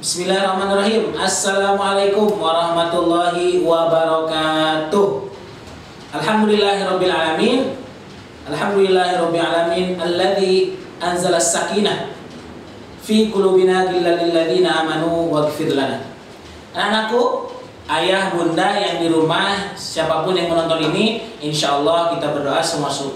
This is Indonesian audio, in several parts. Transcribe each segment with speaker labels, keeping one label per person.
Speaker 1: Bismillahirrahmanirrahim. Assalamualaikum warahmatullahi wabarakatuh. Alhamdulillahirabbil alamin. Alhamdulillahirabbil alamin alladzi anzala as-sakinah fi qulubina lil ladzina amanu waghfir lana. Anak-anakku, ayah, bunda yang di rumah, siapapun yang menonton ini, insyaallah kita berdoa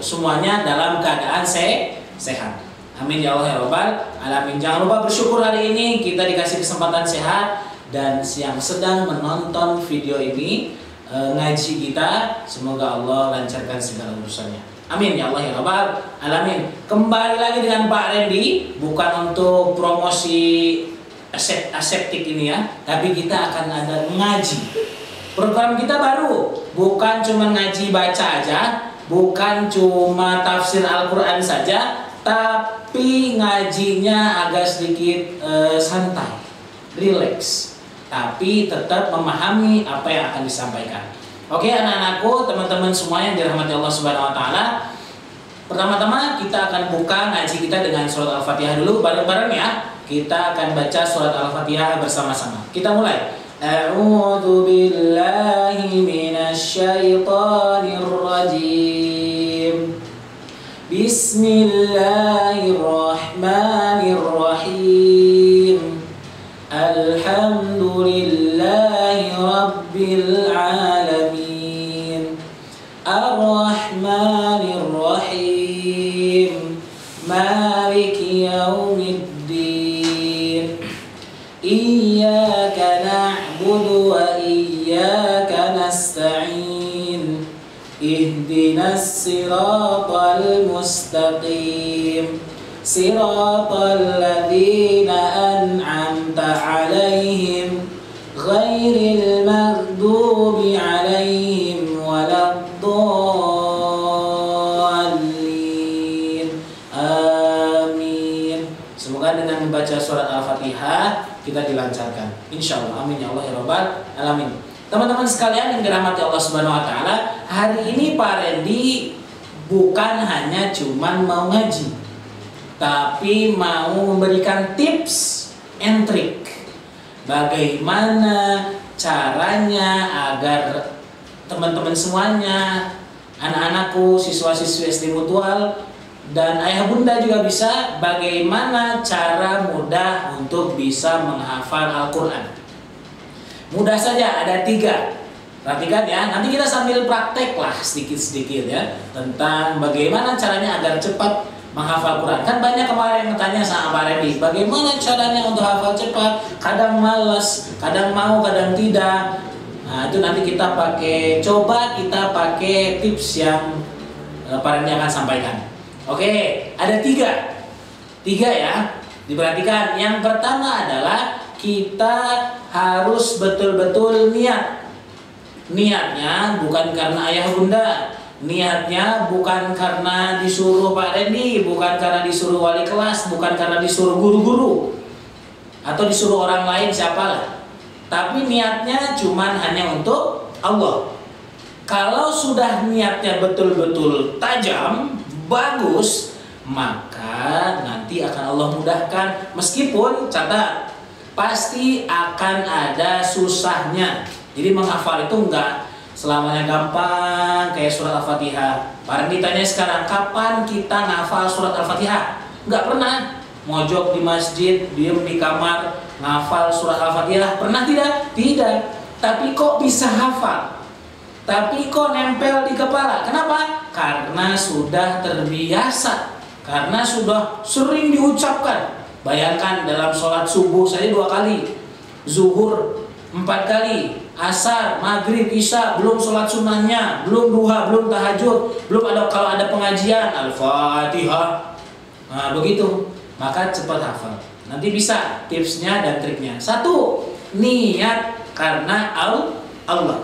Speaker 1: semuanya dalam keadaan sehat. Amin ya Allah ya Rabbal alamin. Jangan lupa bersyukur hari ini kita dikasih kesempatan sehat, dan yang sedang menonton video ini ngaji kita, semoga Allah lancarkan segala urusannya. Amin ya Allah ya Rabbal alamin. Kembali lagi dengan Pak Randy, bukan untuk promosi aseptik ini ya, tapi kita akan ada ngaji. Program kita baru, bukan cuma ngaji baca aja, bukan cuma tafsir Al-Quran saja, tapi ngajinya agak sedikit santai, relax, tapi tetap memahami apa yang akan disampaikan. Oke anak-anakku, teman-teman semua yang dirahmati Allah Subhanahu Wa Taala, pertama-tama kita akan buka ngaji kita dengan surat Al-Fatihah dulu, bareng-bareng ya. Kita akan baca surat Al-Fatihah bersama-sama. Kita mulai. A'udzu billahi minasy syaithanir rajim. Bismillahirrahmanirrahim. Alhamdulillahi rabbil alamin. Ar-Rahmanir-Rahim. Maliki yaumiddin. Iyyaka na'budu wa iyyaka nasta'in. Ihdinas siratal mustaqim. Siratal ladzina an'amta 'alaihim ghairil maghdubi 'alaihim waladdallin. Amin. Semoga dengan membaca surat Al-Fatihah kita dilancarkan, insyaallah. Amin ya Allah ya Rabbal alamin. Teman-teman sekalian yang dirahmati Allah Subhanahu Wa Taala, hari ini Pak Randy bukan hanya cuman mau ngaji, tapi mau memberikan tips and trick bagaimana caranya agar teman-teman semuanya, anak-anakku, siswa-siswi SD Mutual, dan ayah bunda juga bisa, bagaimana cara mudah untuk bisa menghafal Al-Quran. Mudah saja, ada 3. Perhatikan ya, nanti kita sambil praktek lah sedikit-sedikit ya, tentang bagaimana caranya agar cepat menghafal Quran. Kan banyak kemarin yang bertanya sama Pak Randy, bagaimana caranya untuk hafal cepat, kadang malas, kadang mau, kadang tidak. Nah itu nanti kita coba pakai tips yang Pak Randy akan sampaikan. Oke, ada 3 ya, diperhatikan. Yang pertama adalah kita harus betul-betul niat. Niatnya bukan karena ayah bunda, niatnya bukan karena disuruh Pak Randy, bukan karena disuruh wali kelas, bukan karena disuruh guru-guru atau disuruh orang lain siapalah, tapi niatnya cuman hanya untuk Allah. Kalau sudah niatnya betul-betul tajam, bagus, maka nanti akan Allah mudahkan. Meskipun catat, pasti akan ada susahnya. Jadi menghafal itu enggak selamanya gampang kayak surat Al-Fatihah. Barang ditanya sekarang, kapan kita ngafal surat Al-Fatihah? Enggak pernah. Mojok di masjid, diem di kamar, ngafal surat Al-Fatihah. Pernah tidak? Tidak. Tapi kok bisa hafal? Tapi kok nempel di kepala? Kenapa? Karena sudah terbiasa. Karena sudah sering diucapkan. Bayangkan dalam sholat subuh saja 2 kali, zuhur 4 kali, asar, maghrib, isya, belum sholat sunnahnya, belum duha, belum tahajud, belum ada kalau ada pengajian Al-Fatihah. Nah begitu, maka cepat hafal. Nanti bisa tipsnya dan triknya. 1, niat karena Allah.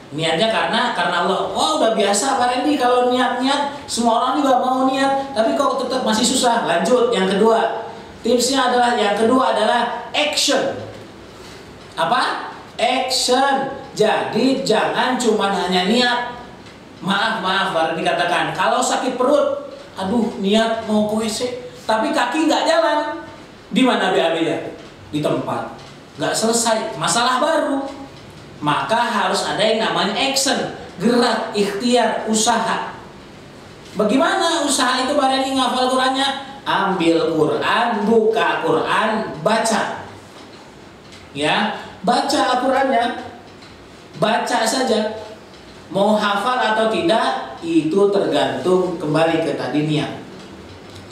Speaker 1: Niatnya karena Allah. Oh udah biasa Pak Randy kalau niat-niat, semua orang juga mau niat, tapi kok tetap masih susah. Lanjut, yang kedua, tipsnya adalah action. Apa? Action. Jadi jangan cuma hanya niat. Maaf Pak Randy katakan, kalau sakit perut, aduh niat mau ke WC, tapi kaki nggak jalan. Di mana BAB-nya? di tempat, nggak selesai, masalah baru. Maka harus ada yang namanya action, gerak, ikhtiar, usaha. Bagaimana usaha itu? Pada ini ngafal Qurannya, ambil Quran, buka Quran, baca. Ya, baca Al-Qurannya, baca saja. Mau hafal atau tidak itu tergantung kembali ke tadi niat.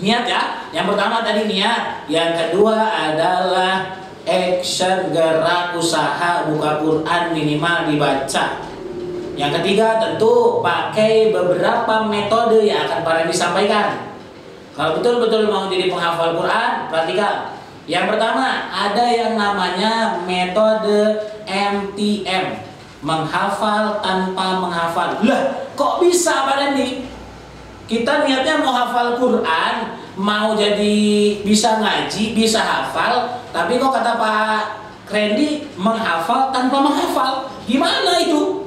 Speaker 1: Niat ya. Yang pertama tadi niat, yang kedua adalah action, gerak, usaha, buka Quran minimal dibaca. Yang ketiga tentu pakai beberapa metode yang akan para disampaikan. Kalau betul-betul mau jadi penghafal Quran, perhatikan. Yang pertama ada yang namanya metode MTM, menghafal tanpa menghafal. Lah, kok bisa Pak Randy? Kita niatnya mau hafal Quran, mau jadi bisa ngaji, bisa hafal, tapi kok kata Pak Randy menghafal tanpa menghafal. Gimana itu?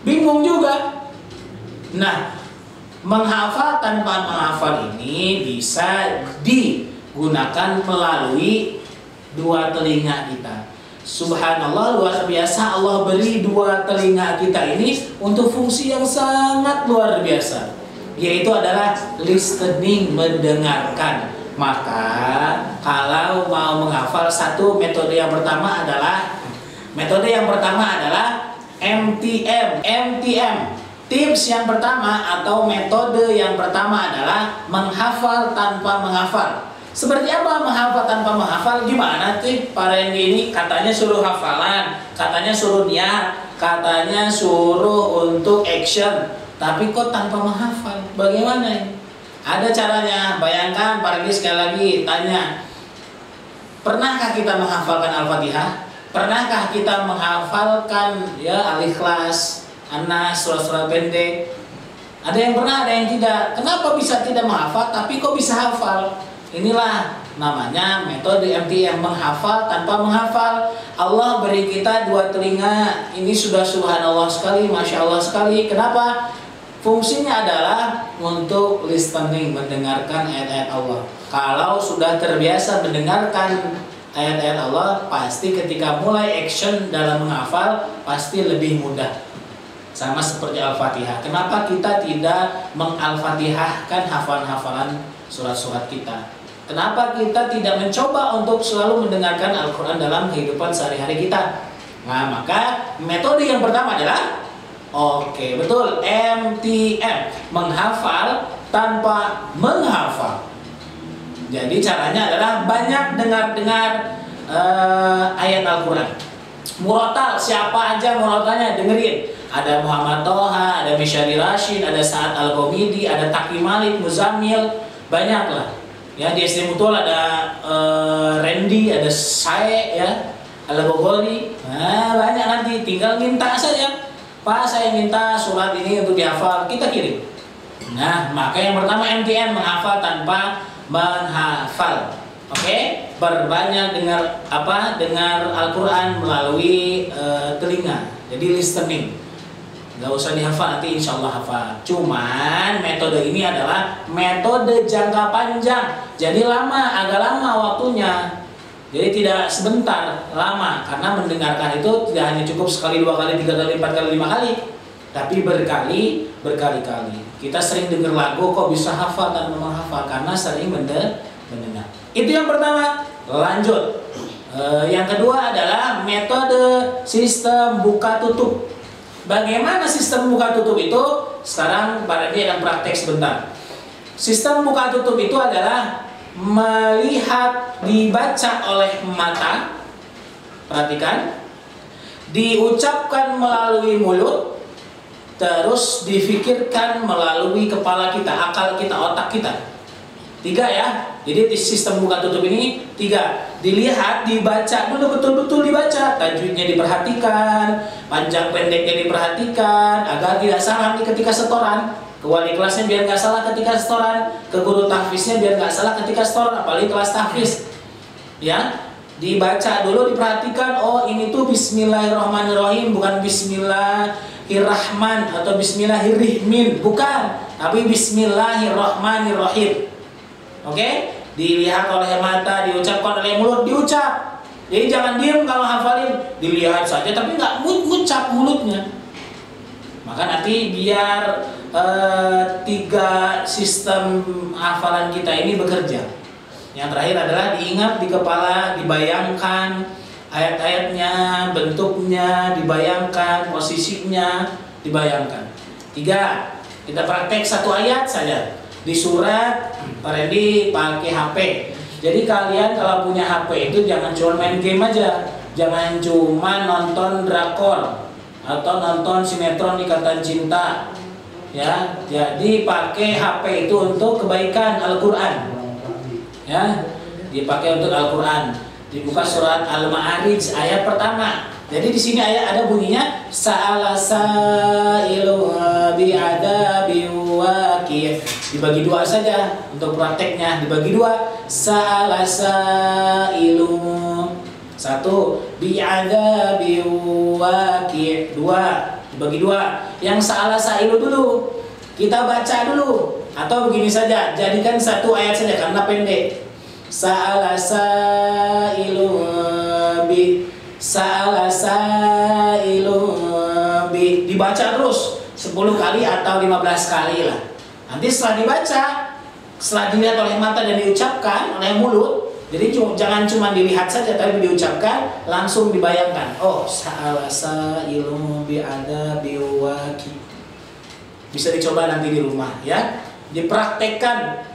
Speaker 1: Bingung juga. Nah, menghafal tanpa menghafal ini bisa digunakan melalui dua telinga kita. Subhanallah, luar biasa, Allah beri dua telinga kita ini untuk fungsi yang sangat luar biasa, yaitu adalah listening, mendengarkan. Maka kalau mau menghafal, satu metode yang pertama adalah MTM. Tips yang pertama atau metode yang pertama adalah menghafal tanpa menghafal. Seperti apa menghafal tanpa menghafal? Gimana sih para yang ini? Katanya suruh hafalan, katanya suruh niat, katanya suruh untuk action, tapi kok tanpa menghafal? Bagaimana ini? Ada caranya. Bayangkan para yang sekali lagi tanya, pernahkah kita menghafalkan Al-Fatihah? Pernahkah kita menghafalkan ya Al-Ikhlas, An-Nas, surat-surat pendek? Ada yang pernah, ada yang tidak. Kenapa bisa tidak menghafal tapi kok bisa hafal? Inilah namanya metode MTM, menghafal tanpa menghafal. Allah beri kita dua telinga. Ini sudah subhanallah sekali, masya Allah sekali. Kenapa? Fungsinya adalah untuk listening, mendengarkan ayat-ayat Allah. Kalau sudah terbiasa mendengarkan ayat-ayat Allah, pasti ketika mulai action dalam menghafal pasti lebih mudah. Sama seperti Al-Fatihah. Kenapa kita tidak mengal-Fatihahkan hafalan-hafalan surat-surat kita? Kenapa kita tidak mencoba untuk selalu mendengarkan Al-Quran dalam kehidupan sehari-hari kita? Nah, maka metode yang pertama adalah betul, MTM, menghafal tanpa menghafal. Jadi caranya adalah banyak dengar-dengar ayat Al-Quran. Murotal, siapa aja murotalnya dengerin. Ada Muhammad Toha, ada Misyari Rashid, ada Sa'ad Al-Qomidi, ada Taqi Malik, Muzammil, banyaklah. Ya, di SD Mutual ada Randy, ada saya, ya, Al-Bogori. Nah, banyak nanti, tinggal minta saja. Pak, saya minta surat ini untuk dihafal, kita kirim. Nah, maka yang pertama MTN, menghafal tanpa menghafal. Oke, berbanyak dengar dengar Al-Quran melalui telinga. Jadi listening. Gak usah dihafal, nanti insya Allah hafal. Cuman metode ini adalah metode jangka panjang. Jadi agak lama waktunya. Jadi tidak sebentar, lama. Karena mendengarkan itu tidak hanya cukup sekali, dua kali, tiga kali, empat kali, lima kali, tapi berkali-kali. Kita sering dengar lagu kok bisa hafal tanpa menghafal, karena sering mendengar. Itu yang pertama. Lanjut. Yang kedua adalah metode sistem buka tutup. Bagaimana sistem buka tutup itu? Sekarang Pak Randy akan praktek sebentar. Sistem buka tutup itu adalah melihat, dibaca oleh mata, perhatikan, diucapkan melalui mulut, terus difikirkan melalui kepala kita, akal kita, otak kita. 3 ya. Jadi sistem buka tutup ini 3. Dilihat, dibaca dulu, betul-betul dibaca, tajwidnya diperhatikan, panjang pendeknya diperhatikan, agar tidak salah nih ketika setoran. Ke wali kelasnya biar nggak salah ketika setoran, ke guru tahfiznya biar nggak salah ketika setoran, apalagi kelas tahfiz. Ya, dibaca dulu, diperhatikan. Oh, ini tuh Bismillahirrahmanirrahim, bukan Bismillahirrahman atau Bismillahirrahmin, bukan, tapi Bismillahirrahmanirrahim. Oke, dilihat oleh mata, diucapkan oleh mulut, diucap. Jadi jangan diem kalau hafalin, dilihat saja tapi nggak ngucap mulutnya. Maka nanti biar 3 sistem hafalan kita ini bekerja. Yang terakhir adalah diingat di kepala, dibayangkan ayat-ayatnya, bentuknya, dibayangkan posisinya, dibayangkan. 3, kita praktek 1 ayat saja di surat. Pak Randy pakai HP. Jadi kalian kalau punya HP itu jangan cuma main game aja, jangan cuma nonton drakor atau nonton sinetron Ikatan Cinta, ya. Jadi pakai HP itu untuk kebaikan Al-Quran, ya. Dipakai untuk Al-Quran. Dibuka surat Al-Ma'arij ayat pertama. Jadi di sini ayat ada bunyinya sa'ala sa'ilu bi'adabi waqi'. Dibagi 2 saja untuk prakteknya, dibagi 2. Sa'ala sa'ilu 1 bi'adabi waqi'. 2 dibagi 2. Yang sa'ala sa'ilu dulu kita baca dulu, atau begini saja, jadikan 1 ayat saja karena pendek. Sa'ala sa'ilu bi Sa'ala sa'ilu bi, dibaca terus 10 kali atau 15 kali lah. Nanti setelah dibaca, setelah dilihat oleh mata dan diucapkan oleh mulut, jadi jangan cuma dilihat saja tapi diucapkan, langsung dibayangkan. Oh, sa'ala sa'ilu bi'adabi waqi'. Bisa dicoba nanti di rumah, ya. Dipraktekkan.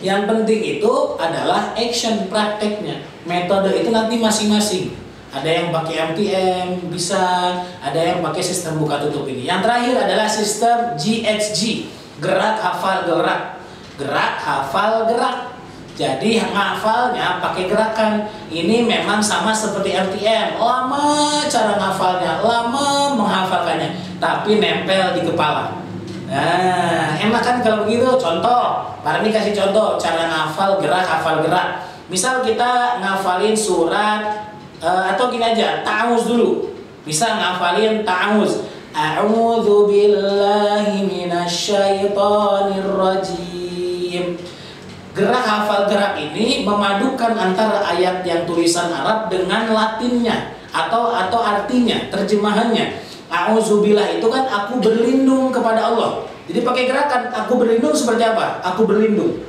Speaker 1: Yang penting itu adalah action prakteknya. Metode itu nanti masing-masing. Ada yang pakai MTM, bisa, ada yang pakai sistem buka tutup ini. Yang terakhir adalah sistem GHG, gerak hafal gerak. Gerak hafal gerak. Jadi ngafalnya pakai gerakan. Ini memang sama seperti MTM. Lama cara ngafalnya, lama menghafalkannya, tapi nempel di kepala. Nah, enak kan kalau begitu? Contoh, Pak Rani kasih contoh cara ngafal gerak. Misal kita ngafalin surat atau gini aja, ta'awuz dulu. Bisa ngafalin ta'awuz. A'udzu billahi minasyaitonir rajim. Gerak hafal gerak ini memadukan antara ayat yang tulisan Arab dengan Latinnya atau artinya, terjemahannya. A'udzubillah itu kan aku berlindung kepada Allah. Jadi pakai gerakan, aku berlindung seperti apa? Aku berlindung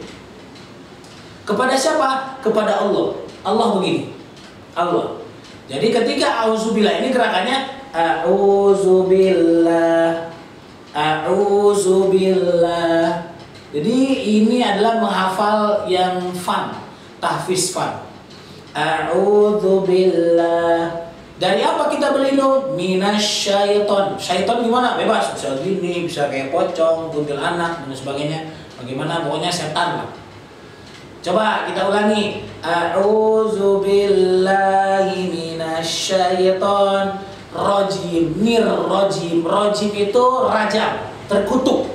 Speaker 1: kepada siapa? Kepada Allah. Allah begini, Allah. Jadi ketika a'udzubillah ini gerakannya a'udzubillah, a'udzubillah. Jadi ini adalah menghafal yang fun, tahfiz fun. A'udzubillah. Dari apa kita berlindung? Minasyaiton. Syaiton gimana? Bebas, bisa gini, bisa kayak pocong, kuntilanak dan sebagainya. Bagaimana? Pokoknya setan lah. Coba kita ulangi. A'udzubillahi minasyaiton rajim. Rajim itu rajam, terkutuk.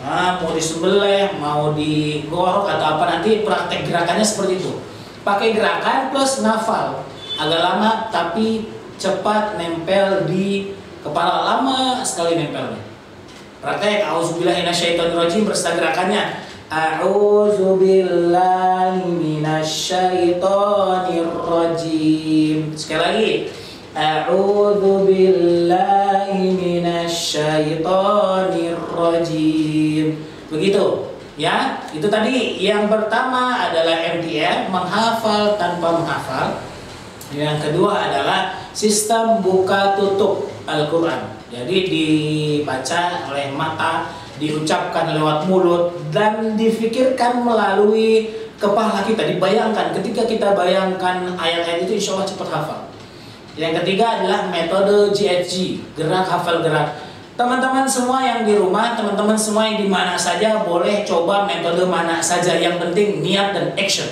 Speaker 1: Nah, mau disembelih, mau digorok atau apa, nanti praktek gerakannya seperti itu. Pakai gerakan plus ngafal. Agak lama tapi cepat nempel di kepala, lama sekali nempelnya. Praktek a'udzubillahi minasyaitonirrajim berserta gerakannya. A'udzubillahi minasyaitonirrajim. Sekali lagi. A'udzubillahi minasyaitonirrajim. Begitu, ya. Itu tadi yang pertama adalah MTM, menghafal tanpa menghafal. Yang kedua adalah sistem buka tutup Al-Quran. Jadi dibaca oleh mata, diucapkan lewat mulut, dan difikirkan melalui kepala kita. Dibayangkan, ketika kita bayangkan ayat-ayat itu insya Allah cepat hafal. Yang ketiga adalah metode GHG, gerak hafal gerak. Teman-teman semua yang di rumah, teman-teman semua yang di mana saja boleh coba metode mana saja. Yang penting niat dan action.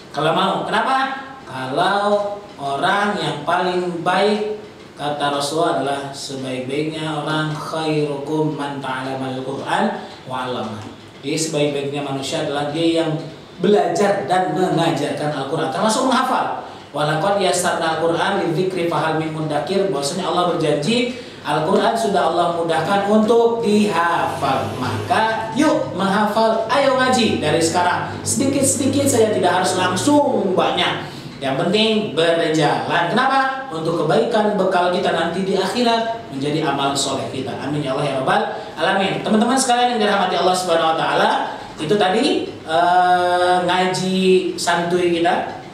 Speaker 1: Kalau mau, kenapa? Kalau orang yang paling baik, kata Rasulullah, adalah sebaik-baiknya orang khairukum man ta'alamal Qur'an wa 'allamah. Jadi sebaik-baiknya manusia adalah dia yang belajar dan mengajarkan Al-Quran, termasuk menghafal. Walaqad yassarna Al-Quran lidzikri fahal min muddakir. Bahwasanya Allah berjanji Al-Quran sudah Allah mudahkan untuk dihafal. Maka yuk menghafal, ayo ngaji dari sekarang. Sedikit-sedikit saja, tidak harus langsung banyak. Yang penting berjalan. Kenapa? Untuk kebaikan bekal kita nanti di akhirat, menjadi amal soleh kita. Amin ya Allah ya Rabbal alamin. Teman-teman sekalian yang dirahmati Allah Subhanahu wa taala, itu tadi ngaji santuy kita.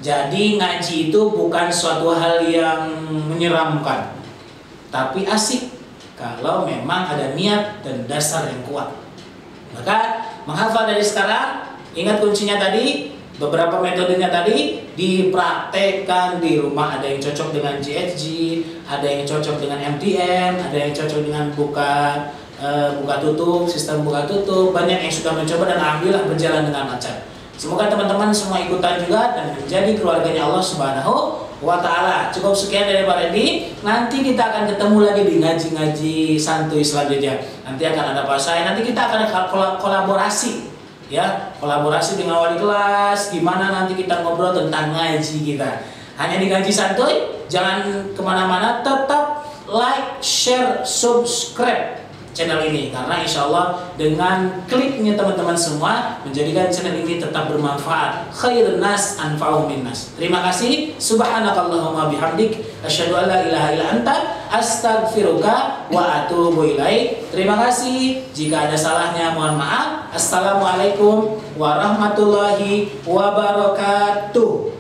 Speaker 1: Jadi ngaji itu bukan suatu hal yang menyeramkan, tapi asik kalau memang ada niat dan dasar yang kuat. Maka menghafal dari sekarang, ingat kuncinya tadi, beberapa metodenya tadi dipraktekkan di rumah. Ada yang cocok dengan GHG, ada yang cocok dengan MTM, ada yang cocok dengan buka tutup, sistem buka tutup. Banyak yang sudah mencoba dan alhamdulillah berjalan dengan lancar. Semoga teman-teman semua ikutan juga dan menjadi keluarganya Allah Subhanahu wa taala. Cukup sekian dari Pak Randy. Nanti kita akan ketemu lagi di ngaji-ngaji santuy selanjutnya. Nanti akan ada Pak saya. Nanti kita akan kolaborasi, ya, kolaborasi dengan wali kelas. Gimana nanti kita ngobrol tentang ngaji kita. Hanya di ngaji santuy. Jangan kemana-mana. Tetap like, share, subscribe channel ini, karena insya Allah dengan kliknya teman-teman semua menjadikan channel ini tetap bermanfaat. Khairun nas anfa'uhum minnas. Terima kasih. Subhanakallahumma bihamdik asyhadu an la ilaha illa anta astaghfiruka wa atubu ilaik. Terima kasih. Jika ada salahnya mohon maaf. Assalamualaikum warahmatullahi wabarakatuh.